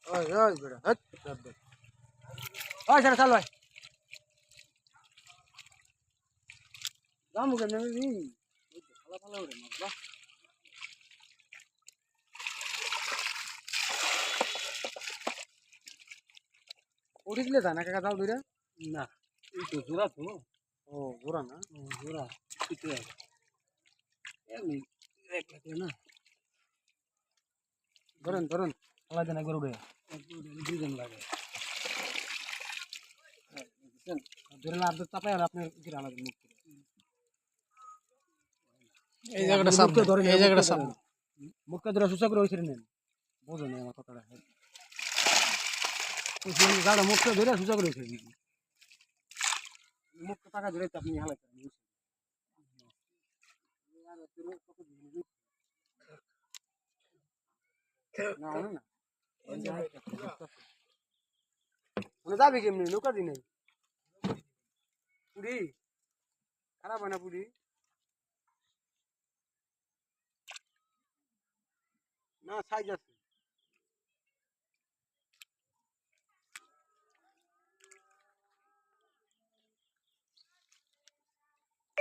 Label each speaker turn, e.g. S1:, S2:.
S1: ওই ওই বেটা হট দাদা ওই সেটা চাল ভাই জামু কেন নি ভালো ভালো রে মাছবা উড়ি দিলে জানা কাকা যাও দুইরা
S2: না এই তো জোড়া তো
S1: ও জোরা না
S2: জোড়া কিছু এমনি এক লাগে না
S1: ধরেন ধরেন
S2: আলাদা না করে উড়ে দুজন লাগে
S1: ধরেন আর চাপাই আর আপনার কি আলাদা মুখ
S2: এই জায়গাটা সামনে
S1: ধরেন
S2: এই জায়গাটা সামনে
S1: মুখটা ধরে সুসা করে ওইখানে নেন বুঝো না আমার কথাটা গাড়া মুখটা ধরে সুসা করে ওইখানে নেন মুখটা টাকা ধরে আপনি হালাই করেন না না মানে যাবি কেমনি নৌকা দি নাই পুরি খারাপ হয় না পুরি না সাইজ আছে